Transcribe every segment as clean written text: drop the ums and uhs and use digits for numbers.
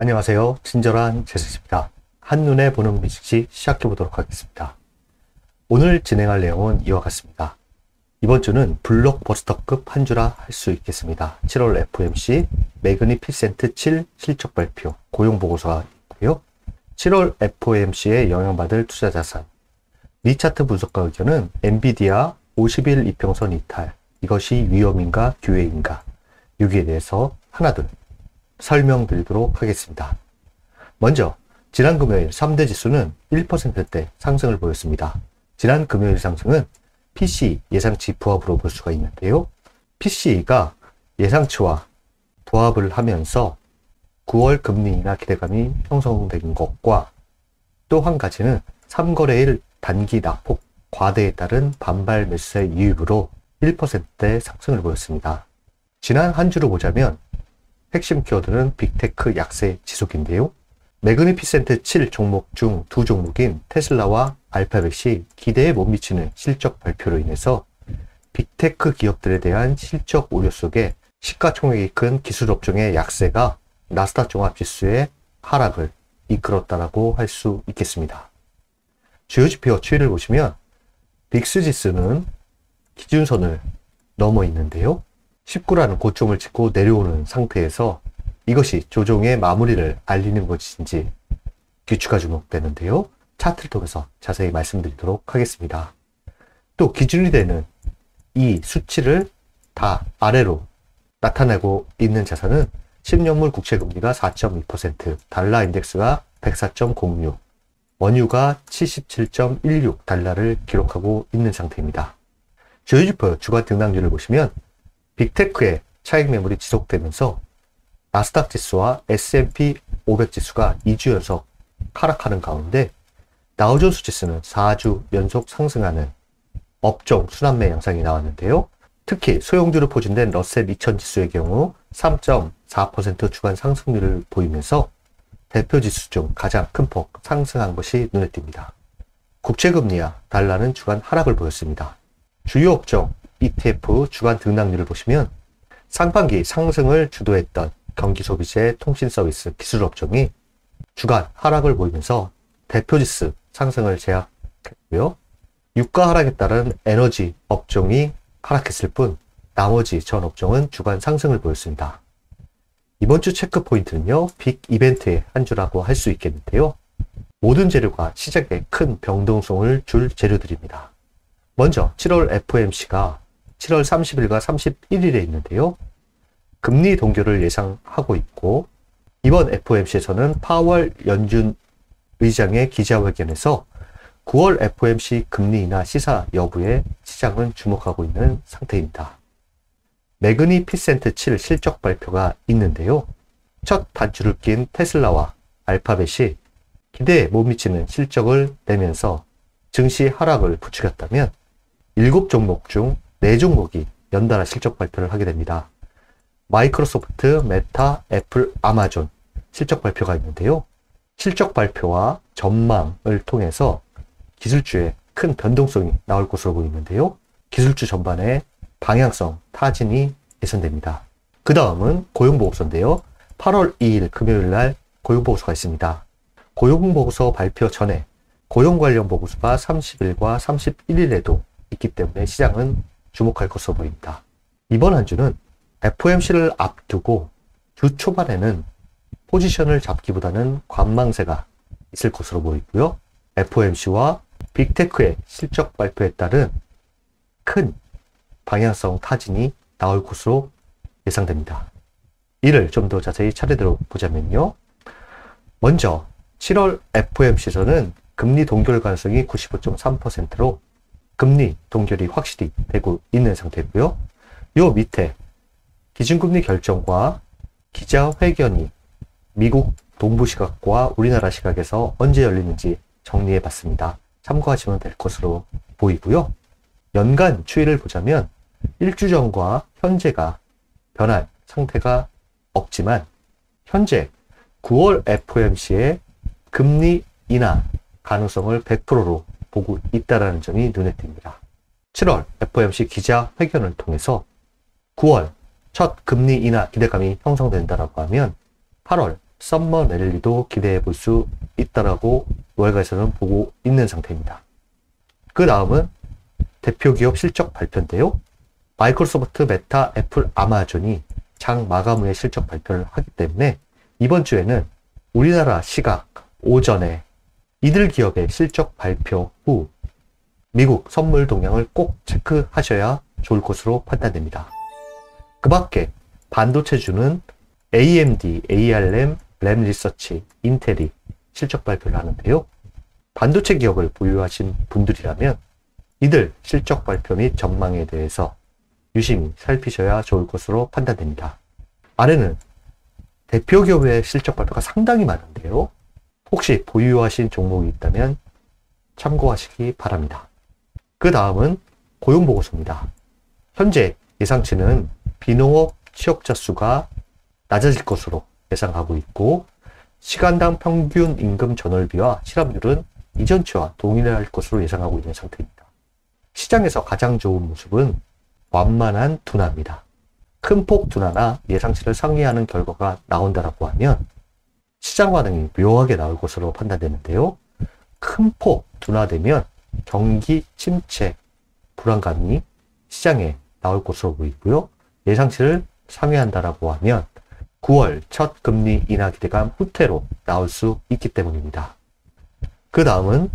안녕하세요. 친절한 제스입니다. 한눈에 보는 미식시 시작해 보도록 하겠습니다. 오늘 진행할 내용은 이와 같습니다. 이번 주는 블록버스터급 한 주라 할 수 있겠습니다. 7월 FOMC 매그니피센트 7 실적 발표 고용보고서가 있고요. 7월 FOMC에 영향받을 투자자산 리차트 분석가 의견은 엔비디아 50일 이평선 이탈, 이것이 위험인가 기회인가, 여기에 대해서 하나둘 설명드리도록 하겠습니다. 먼저 지난 금요일 3대 지수는 1%대 상승을 보였습니다. 지난 금요일 상승은 PCE 예상치 부합으로 볼 수가 있는데요. PCE가 예상치와 부합을 하면서 9월 금리 인하 기대감이 형성된 것과 또 한 가지는 3거래일 단기 낙폭 과대에 따른 반발 매수세 유입으로 1%대 상승을 보였습니다. 지난 한 주로 보자면 핵심 키워드는 빅테크 약세 지속인데요. 매그니피센트 7 종목 중 두 종목인 테슬라와 알파벳이 기대에 못 미치는 실적 발표로 인해서 빅테크 기업들에 대한 실적 우려 속에 시가총액이 큰 기술업종의 약세가 나스닥 종합지수의 하락을 이끌었다라고 할 수 있겠습니다. 주요 지표 추이를 보시면 빅스 지수는 기준선을 넘어 있는데요. 19라는 고점을 찍고 내려오는 상태에서 이것이 조정의 마무리를 알리는 것인지 귀추가 주목되는데요. 차트를 통해서 자세히 말씀드리도록 하겠습니다. 또 기준이 되는 이 수치를 다 아래로 나타내고 있는 자산은 10년물 국채금리가 4.2%, 달러 인덱스가 104.06, 원유가 77.16 달러를 기록하고 있는 상태입니다. 주요 지표 주간 등락률을 보시면 빅테크의 차익 매물이 지속되면서 나스닥 지수와 S&P 500 지수가 2주 연속 하락하는 가운데 다우존스 지수는 4주 연속 상승하는 업종 순환매 양상이 나왔는데요. 특히 소형주로 포진된 러셀 2000 지수의 경우 3.4% 주간 상승률을 보이면서 대표 지수 중 가장 큰 폭 상승한 것이 눈에 띕니다. 국채금리와 달러는 주간 하락을 보였습니다. 주요 업종 ETF 주간 등락률을 보시면 상반기 상승을 주도했던 경기소비재, 통신서비스, 기술업종이 주간 하락을 보이면서 대표지수 상승을 제약했고요. 유가 하락에 따른 에너지 업종이 하락했을 뿐 나머지 전 업종은 주간 상승을 보였습니다. 이번 주 체크 포인트는요, 빅 이벤트의 한 주라고 할 수 있겠는데요. 모든 재료가 시장에 큰 변동성을 줄 재료들입니다. 먼저 7월 FOMC가 7월 30일과 31일에 있는데요. 금리 동결을 예상하고 있고 이번 FOMC에서는 파월 연준 의장의 기자회견에서 9월 FOMC 금리 인하 시사 여부에 시장은 주목하고 있는 상태입니다. 매그니피센트 7 실적 발표가 있는데요. 첫 단추를 낀 테슬라와 알파벳이 기대에 못 미치는 실적을 내면서 증시 하락을 부추겼다면 7종목 중 4종목이 연달아 실적 발표를 하게 됩니다. 마이크로소프트, 메타, 애플, 아마존 실적 발표가 있는데요. 실적 발표와 전망을 통해서 기술주에 큰 변동성이 나올 것으로 보이는데요. 기술주 전반에 방향성 타진이 예상됩니다. 그 다음은 고용보고서인데요. 8월 2일 금요일 날 고용보고서가 있습니다. 고용보고서 발표 전에 고용 관련 보고서가 30일과 31일에도 있기 때문에 시장은 주목할 것으로 보입니다. 이번 한 주는 FOMC를 앞두고 주 초반에는 포지션을 잡기보다는 관망세가 있을 것으로 보이고요. FOMC와 빅테크의 실적 발표에 따른 큰 방향성 타진이 나올 것으로 예상됩니다. 이를 좀 더 자세히 차례대로 보자면요. 먼저 7월 FOMC에서는 금리 동결 가능성이 95.3%로 금리 동결이 확실히 되고 있는 상태고요. 요 밑에 기준금리 결정과 기자회견이 미국 동부 시각과 우리나라 시각에서 언제 열리는지 정리해 봤습니다. 참고하시면 될 것으로 보이고요. 연간 추이를 보자면 1주 전과 현재가 변할 상태가 없지만 현재 9월 FOMC의 금리 인하 가능성을 100%로 보고 있다는 점이 눈에 띕니다. 7월 FOMC 기자회견을 통해서 9월 첫 금리 인하 기대감이 형성된다라고 하면 8월 썸머 랠리도 기대해 볼 수 있다라고 월가에서는 보고 있는 상태입니다. 그 다음은 대표 기업 실적 발표인데요. 마이크로소프트, 메타, 애플, 아마존이 장 마감 후에 실적 발표를 하기 때문에 이번 주에는 우리나라 시각 오전에 이들 기업의 실적 발표 후 미국 선물 동향을 꼭 체크하셔야 좋을 것으로 판단됩니다. 그 밖에 반도체주는 AMD, ARM, 램리서치, 인텔이 실적 발표를 하는데요. 반도체 기업을 보유하신 분들이라면 이들 실적 발표 및 전망에 대해서 유심히 살피셔야 좋을 것으로 판단됩니다. 아래는 대표 기업의 실적 발표가 상당히 많은데요. 혹시 보유하신 종목이 있다면 참고하시기 바랍니다. 그 다음은 고용보고서입니다. 현재 예상치는 비농업 취업자 수가 낮아질 것으로 예상하고 있고 시간당 평균 임금 전월비와 실업률은 이전치와 동일할 것으로 예상하고 있는 상태입니다. 시장에서 가장 좋은 모습은 완만한 둔화입니다. 큰 폭 둔화나 예상치를 상회하는 결과가 나온다라고 하면 시장 반응이 묘하게 나올 것으로 판단되는데요. 큰 폭 둔화되면 경기 침체 불안감이 시장에 나올 것으로 보이고요. 예상치를 상회한다라고 하면 9월 첫 금리 인하 기대감 후퇴로 나올 수 있기 때문입니다. 그 다음은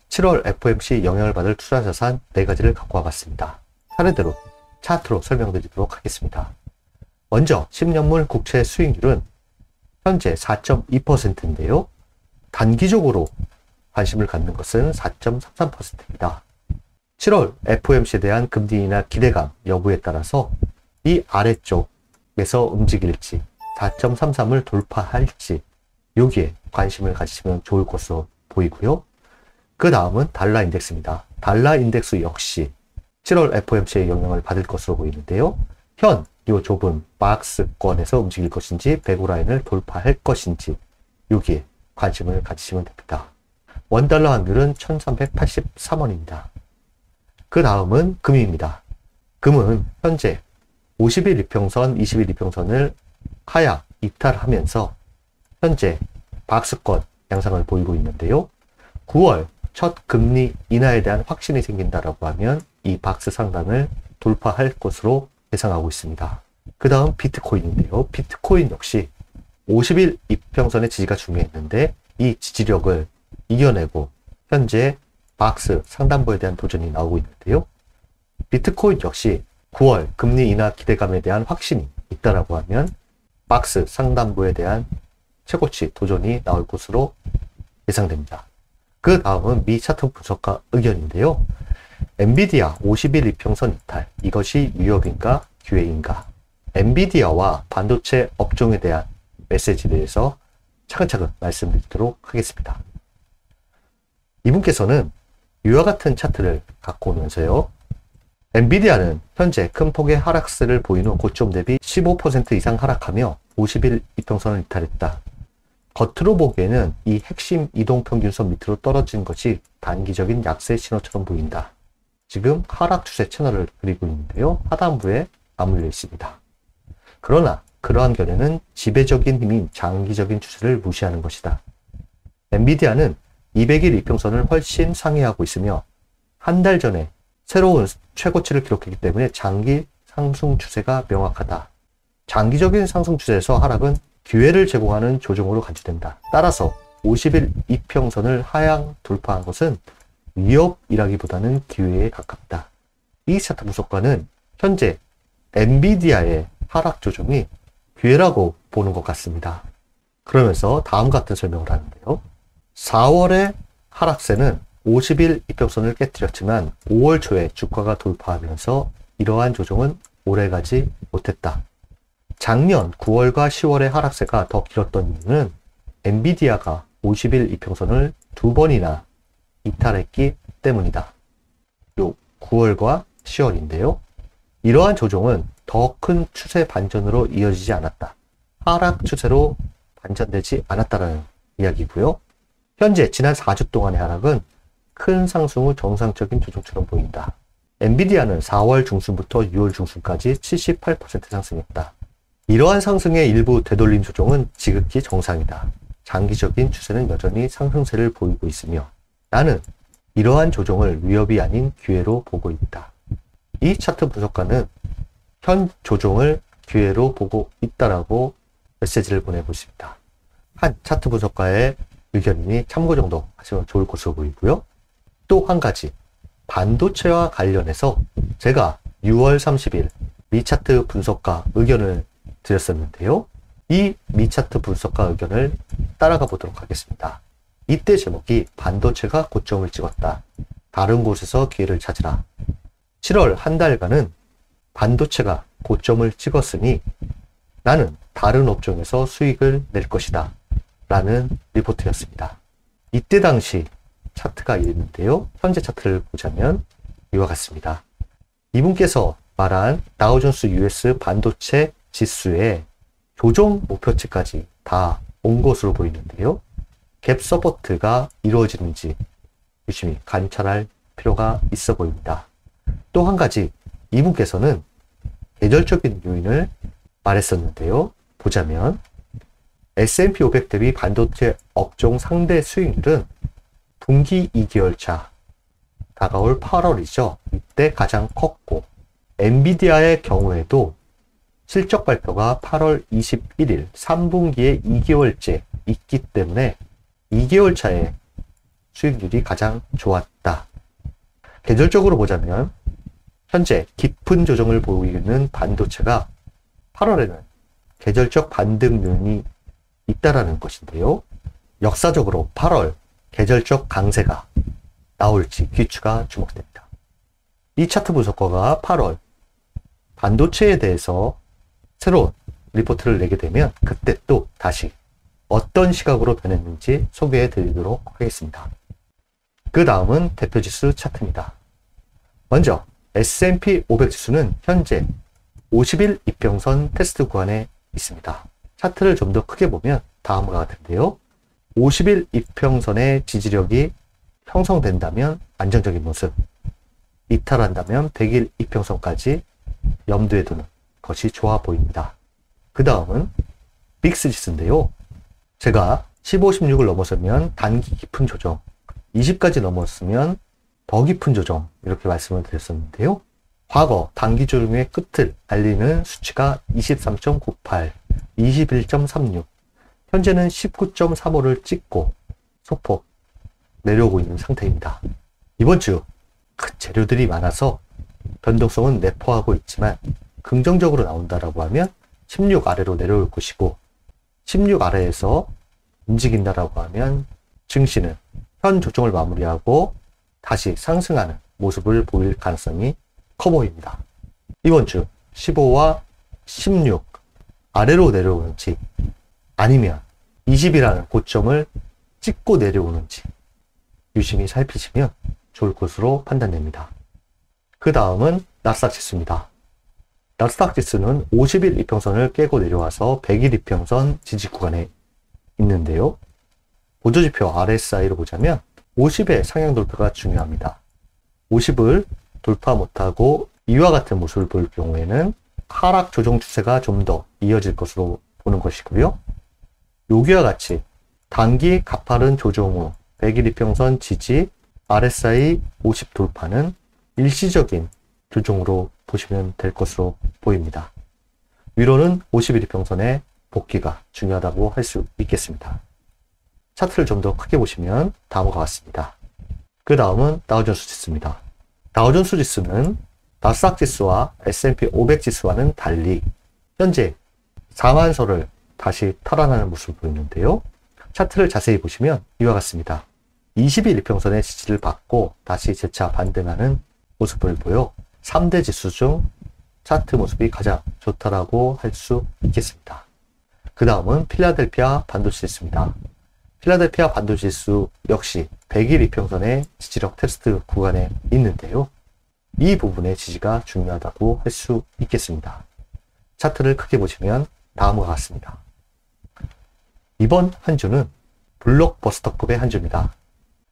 7월 FOMC 영향을 받을 투자자산 4가지를 갖고 와봤습니다. 차례대로 차트로 설명드리도록 하겠습니다. 먼저 10년물 국채 수익률은 현재 4.2%인데요. 단기적으로 관심을 갖는 것은 4.33%입니다. 7월 FOMC에 대한 금리 인하 기대감 여부에 따라서 이 아래쪽에서 움직일지 4.33을 돌파할지 여기에 관심을 가지시면 좋을 것으로 보이고요. 그 다음은 달러 인덱스입니다. 달러 인덱스 역시 7월 FOMC의 영향을 받을 것으로 보이는데요. 현 이 좁은 박스권에서 움직일 것인지 배고라인을 돌파할 것인지 여기에 관심을 가지시면 됩니다. 원달러 환율은 1383원입니다. 그 다음은 금입니다. 금은 현재 50일 이평선, 20일 이평선을 하향 이탈하면서 현재 박스권 양상을 보이고 있는데요. 9월 첫 금리 인하에 대한 확신이 생긴다라고 하면 이 박스 상단을 돌파할 것으로 예상하고 있습니다. 그 다음 비트코인인데요. 비트코인 역시 50일 이평선의 지지가 중요했는데 이 지지력을 이겨내고 현재 박스 상단부에 대한 도전이 나오고 있는데요. 비트코인 역시 9월 금리 인하 기대감에 대한 확신이 있다라고 하면 박스 상단부에 대한 최고치 도전이 나올 것으로 예상됩니다. 그 다음은 미 차트 분석가 의견인데요. 엔비디아 50일 이평선 이탈, 이것이 위협인가 기회인가? 엔비디아와 반도체 업종에 대한 메시지에 대해서 차근차근 말씀드리도록 하겠습니다. 이분께서는 이와 같은 차트를 갖고 오면서요. 엔비디아는 현재 큰 폭의 하락세를 보이는 고점 대비 15% 이상 하락하며 50일 이평선을 이탈했다. 겉으로 보기에는 이 핵심 이동평균선 밑으로 떨어진 것이 단기적인 약세 신호처럼 보인다. 지금 하락 추세 채널을 그리고 있는데요. 하단부에 맞물려 있습니다. 그러나 그러한 견해는 지배적인 힘인 장기적인 추세를 무시하는 것이다. 엔비디아는 200일 이평선을 훨씬 상회하고 있으며 한 달 전에 새로운 최고치를 기록했기 때문에 장기 상승 추세가 명확하다. 장기적인 상승 추세에서 하락은 기회를 제공하는 조정으로 간주된다. 따라서 50일 이평선을 하향 돌파한 것은 위협이라기보다는 기회에 가깝다. 이 차트 분석가는 현재 엔비디아의 하락 조정이 기회라고 보는 것 같습니다. 그러면서 다음과 같은 설명을 하는데요. 4월의 하락세는 50일 이평선을 깨뜨렸지만 5월 초에 주가가 돌파하면서 이러한 조정은 오래가지 못했다. 작년 9월과 10월의 하락세가 더 길었던 이유는 엔비디아가 50일 이평선을 2번이나 이탈했기 때문이다. 요 9월과 10월인데요. 이러한 조정은 더 큰 추세 반전으로 이어지지 않았다. 하락 추세로 반전되지 않았다는 이야기고요. 현재 지난 4주 동안의 하락은 큰 상승 후 정상적인 조정처럼 보인다. 엔비디아는 4월 중순부터 6월 중순까지 78% 상승했다. 이러한 상승의 일부 되돌림 조정은 지극히 정상이다. 장기적인 추세는 여전히 상승세를 보이고 있으며 나는 이러한 조정을 위협이 아닌 기회로 보고 있다. 이 차트 분석가는 현 조정을 기회로 보고 있다라고 메시지를 보내고 있습니다. 한 차트 분석가의 의견이니 참고 정도 하시면 좋을 것으로 보이고요. 또 한 가지, 반도체와 관련해서 제가 6월 30일 미차트 분석가 의견을 드렸었는데요. 이 미차트 분석가 의견을 따라가 보도록 하겠습니다. 이때 제목이 반도체가 고점을 찍었다. 다른 곳에서 기회를 찾으라. 7월 한 달간은 반도체가 고점을 찍었으니 나는 다른 업종에서 수익을 낼 것이다. 라는 리포트였습니다. 이때 당시 차트가 있는데요. 현재 차트를 보자면 이와 같습니다. 이분께서 말한 다우존스 US 반도체 지수의 조정 목표치까지 다 온 것으로 보이는데요. 갭 서포트가 이루어지는지 유심히 관찰할 필요가 있어 보입니다. 또 한 가지, 이분께서는 계절적인 요인을 말했었는데요. 보자면 S&P 500 대비 반도체 업종 상대 수익률은 분기 2개월차 다가올 8월이죠. 이때 가장 컸고 엔비디아의 경우에도 실적 발표가 8월 21일 3분기에 2개월째 있기 때문에 2개월 차에 수익률이 가장 좋았다. 계절적으로 보자면 현재 깊은 조정을 보이는 반도체가 8월에는 계절적 반등 요인이 있다라는 것인데요. 역사적으로 8월 계절적 강세가 나올지 귀추가 주목됩니다. 이 차트 분석가가 8월 반도체에 대해서 새로운 리포트를 내게 되면 그때 또 다시 어떤 시각으로 변했는지 소개해 드리도록 하겠습니다. 그 다음은 대표지수 차트입니다. 먼저 S&P 500 지수는 현재 50일 이평선 테스트 구간에 있습니다. 차트를 좀 더 크게 보면 다음과 같은데요. 50일 이평선의 지지력이 형성된다면 안정적인 모습, 이탈한다면 100일 이평선까지 염두에 두는 것이 좋아 보입니다. 그 다음은 빅스 지수인데요. 제가 15, 16을 넘어서면 단기 깊은 조정, 20까지 넘었으면 더 깊은 조정 이렇게 말씀을 드렸었는데요. 과거 단기 조정의 끝을 알리는 수치가 23.98, 21.36, 현재는 19.35를 찍고 소폭 내려오고 있는 상태입니다. 이번 주 큰 재료들이 많아서 변동성은 내포하고 있지만 긍정적으로 나온다라고 하면 16 아래로 내려올 것이고 16 아래에서 움직인다라고 하면 증시는 현 조정을 마무리하고 다시 상승하는 모습을 보일 가능성이 커 보입니다. 이번 주 15와 16 아래로 내려오는지 아니면 20이라는 고점을 찍고 내려오는지 유심히 살피시면 좋을 것으로 판단됩니다. 그 다음은 나스닥 지수입니다. 나스닥 지수는 50일 이평선을 깨고 내려와서 100일 이평선 지지 구간에 있는데요. 보조지표 RSI로 보자면 50의 상향 돌파가 중요합니다. 50을 돌파 못하고 이와 같은 모습을 보일 경우에는 하락 조정 추세가 좀 더 이어질 것으로 보는 것이고요. 여기와 같이 단기 가파른 조정 후 100일 이평선 지지 RSI 50 돌파는 일시적인 조정으로 보시면 될 것으로 보입니다. 위로는 51 이평선의 복귀가 중요하다고 할 수 있겠습니다. 차트를 좀 더 크게 보시면 다음과 같습니다. 그 다음은 다우존스 지수입니다. 다우존스 지수는 나스닥 지수와 S&P 500 지수와는 달리 현재 상한선을 다시 탈환하는 모습을 보이는데요. 차트를 자세히 보시면 이와 같습니다. 20일 이평선의 지지를 받고 다시 재차 반등하는 모습을 보여 3대 지수 중 차트 모습이 가장 좋다라고 할 수 있겠습니다. 그 다음은 필라델피아 반도체 지수입니다. 필라델피아 반도체 지수 역시 100일 이평선의 지지력 테스트 구간에 있는데요. 이 부분의 지지가 중요하다고 할 수 있겠습니다. 차트를 크게 보시면 다음과 같습니다. 이번 한 주는 블록버스터급의 한 주입니다.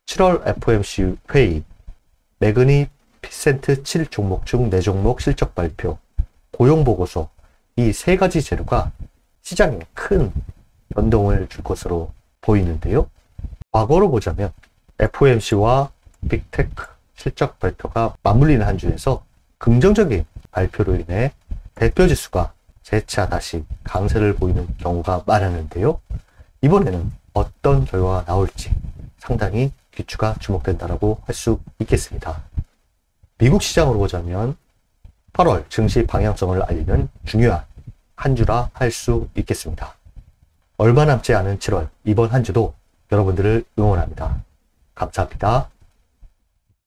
7월 FOMC 회의, 매그니피센트 7 종목 중 4종목 실적 발표, 고용보고서, 이 세 가지 재료가 시장에 큰 변동을 줄 것으로 보이는데요. 과거로 보자면 FOMC와 빅테크 실적 발표가 맞물리는 한 주에서 긍정적인 발표로 인해 대표지수가 재차 다시 강세를 보이는 경우가 많았는데요. 이번에는 어떤 결과가 나올지 상당히 귀추가 주목된다고 할 수 있겠습니다. 미국 시장으로 보자면 8월 증시 방향성을 알리는 중요한 한 주라 할 수 있겠습니다. 얼마 남지 않은 7월 이번 한 주도 여러분들을 응원합니다. 감사합니다.